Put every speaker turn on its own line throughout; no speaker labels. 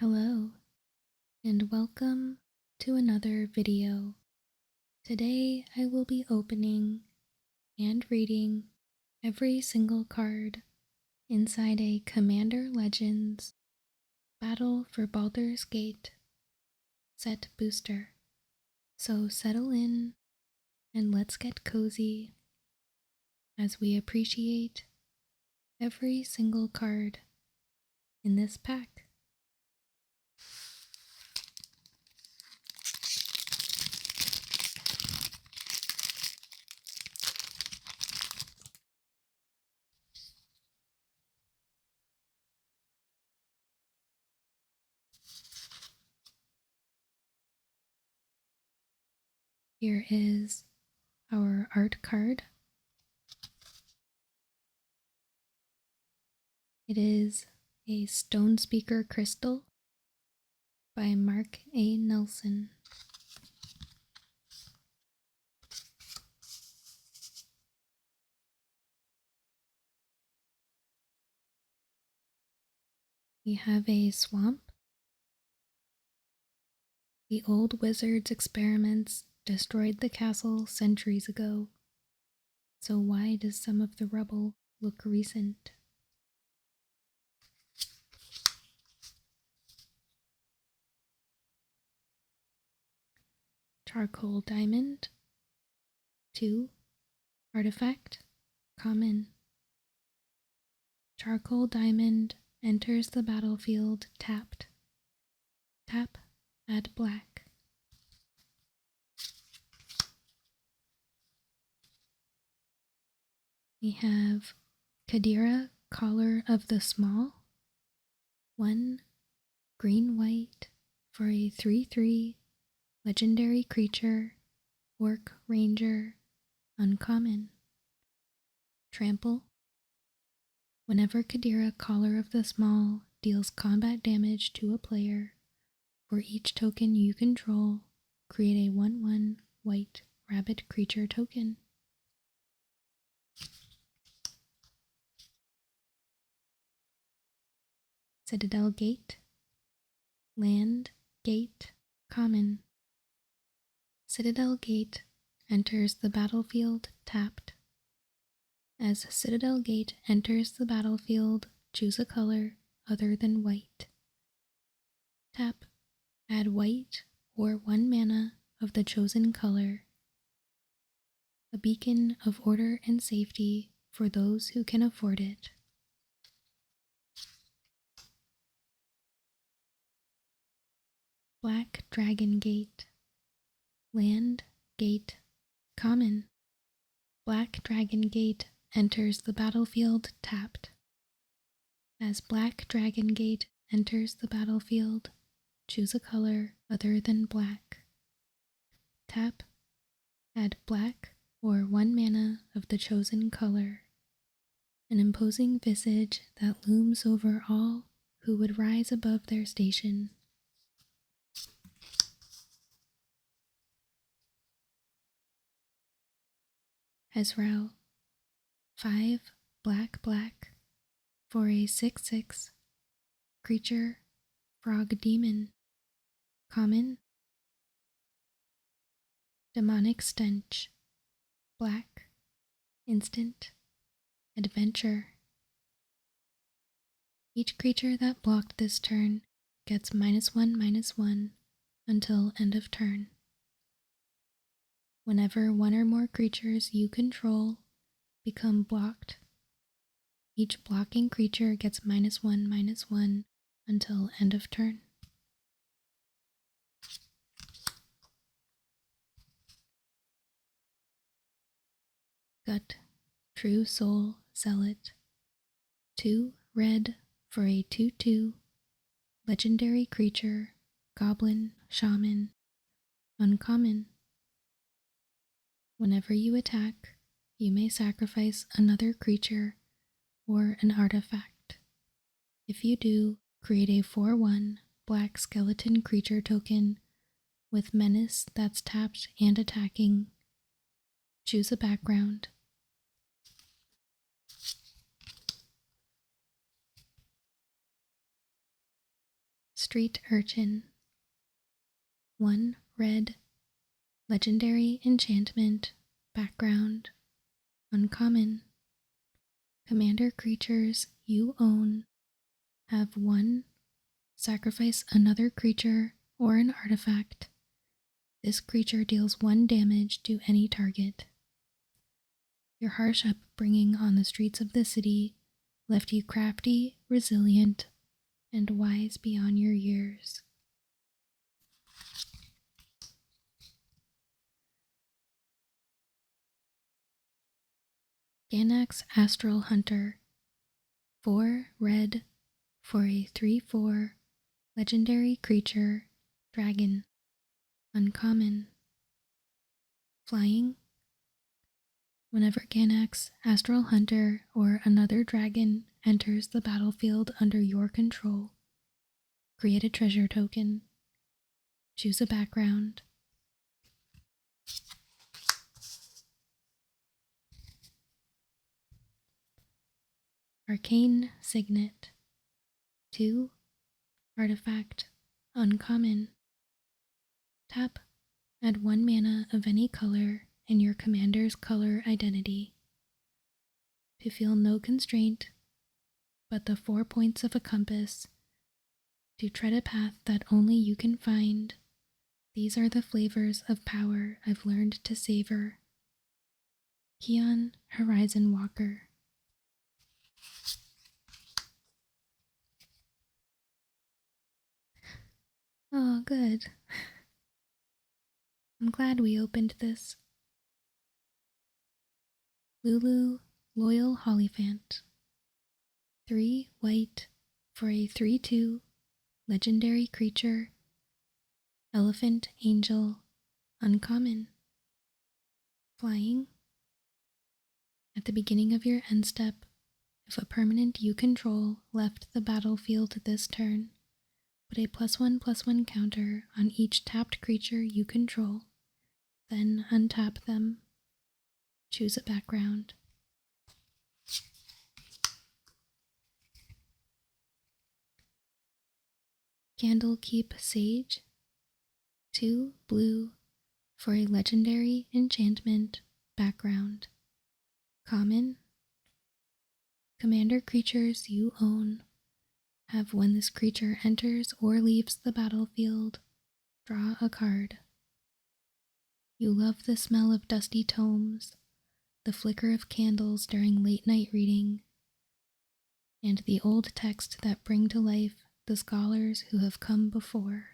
Hello, and welcome to another video. Today I will be opening and reading every single card inside a Commander Legends Battle for Baldur's Gate set booster. So settle in and let's get cozy as we appreciate every single card in this pack. Here is our art card. It is a Stone Speaker Crystal by Mark A. Nelson. We have a swamp. The old wizard's experiments destroyed the castle centuries ago. So why does some of the rubble look recent? Charcoal Diamond. 2. Artifact. Common. Charcoal Diamond enters the battlefield tapped. Tap, add black. We have Kadira, Caller of the Small. 1 green-white for a 3/3 legendary creature, Orc Ranger, uncommon. Trample. Whenever Kadira, Caller of the Small, deals combat damage to a player, for each token you control, create a 1/1 white rabbit creature token. Citadel Gate. Land, Gate, common. Citadel Gate enters the battlefield tapped. As Citadel Gate enters the battlefield, choose a color other than white. Tap, add white or 1 mana of the chosen color. A beacon of order and safety for those who can afford it. Black Dragon Gate. Land, Gate, common. Black Dragon Gate enters the battlefield tapped. As Black Dragon Gate enters the battlefield, choose a color other than black. Tap, add black or 1 mana of the chosen color. An imposing visage that looms over all who would rise above their station. Ezreal. 5 black for a 6/6 creature, Frog Demon, common. Demonic Stench. Black, instant, adventure. Each creature that blocked this turn gets -1/-1 until end of turn. Whenever 1 or more creatures you control become blocked, each blocking creature gets -1/-1 until end of turn. Gut, True Soul Zealot. 2 red for a 2/2 legendary creature, Goblin Shaman, uncommon. Whenever you attack, you may sacrifice another creature or an artifact. If you do, create a 4/1 black skeleton creature token with menace that's tapped and attacking. Choose a background. Street Urchin. 1 red. Legendary enchantment. Background. Uncommon. Commander creatures you own have 1. Sacrifice another creature or an artifact. This creature deals 1 damage to any target. Your harsh upbringing on the streets of the city left you crafty, resilient, and wise beyond your years. Ganax Astral Hunter. 4 red for a 3/4 legendary creature, dragon. Uncommon. Flying. Whenever Ganax Astral Hunter or another dragon enters the battlefield under your control, create a treasure token. Choose a background. Arcane Signet. 2 artifact. Uncommon. Tap. Add 1 mana of any color in your commander's color identity. To feel no constraint but the 4 points of a compass. To tread a path that only you can find. These are the flavors of power I've learned to savor. Kion Horizon Walker. Oh, good. I'm glad we opened this. Lulu Loyal Hollyphant. 3 white for a 3/2 legendary creature. Elephant Angel. Uncommon. Flying. At the beginning of your end step, if a permanent you control left the battlefield this turn, put a +1/+1 counter on each tapped creature you control, then untap them. Choose a background. Candlekeep Sage. 2 blue for a legendary enchantment, background. Common. Commander creatures you own have, when this creature enters or leaves the battlefield, draw a card. You love the smell of dusty tomes, the flicker of candles during late night reading, and the old text that bring to life the scholars who have come before.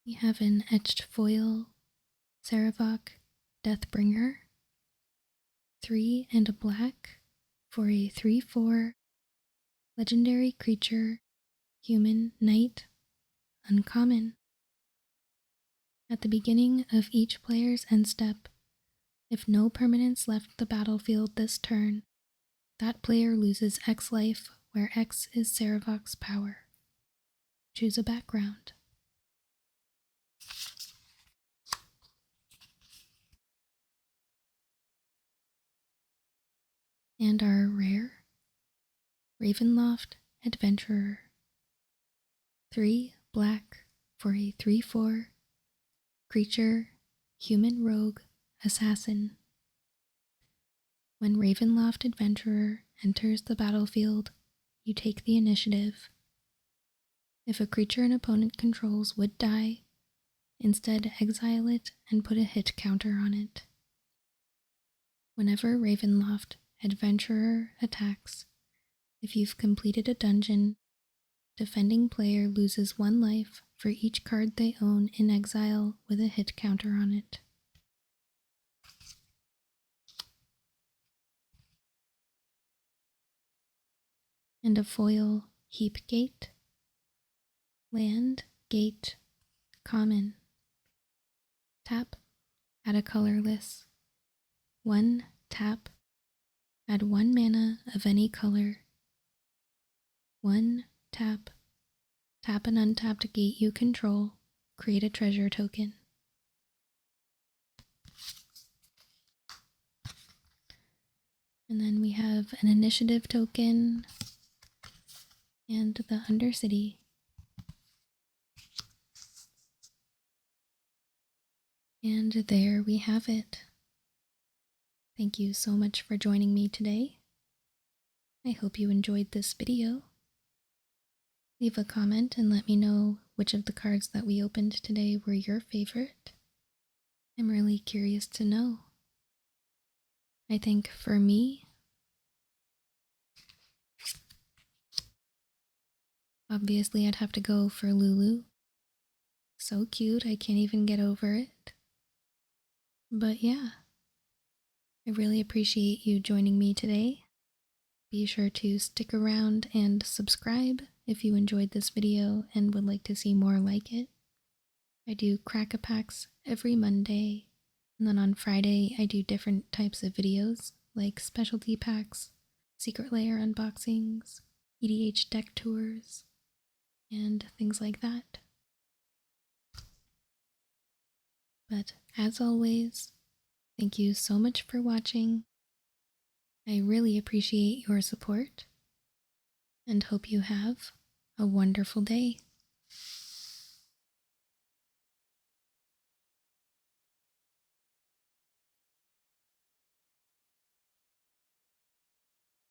We have an etched foil, Sarevok Deathbringer. 3 and a black for a 3/4 legendary creature, human knight. Uncommon. At the beginning of each player's end step, if no permanents left the battlefield this turn, that player loses X life, where X is Sarevok's power. Choose a background. And our rare, Ravenloft Adventurer. 3 black for a 3/4 creature, human rogue, assassin. When Ravenloft Adventurer enters the battlefield, you take the initiative. If a creature an opponent controls would die, instead exile it and put a hit counter on it. Whenever Ravenloft Adventurer attacks, if you've completed a dungeon, defending player loses 1 life for each card they own in exile with a hit counter on it. And a foil Heapgate. Land, gate, common. Tap, add a colorless. 1 tap, add 1 mana of any color. 1 tap, tap an untapped gate you control, create a treasure token. And then we have an initiative token and the Undercity. And there we have it. Thank you so much for joining me today. I hope you enjoyed this video. Leave a comment and let me know which of the cards that we opened today were your favorite. I'm really curious to know. I think for me, obviously I'd have to go for Lulu. So cute, I can't even get over it. But yeah, I really appreciate you joining me today. Be sure to stick around and subscribe if you enjoyed this video and would like to see more like it. I do crack-a-packs every Monday, and then on Friday I do different types of videos like specialty packs, secret layer unboxings, EDH deck tours, and things like that. But as always, thank you so much for watching. I really appreciate your support and hope you have a wonderful day.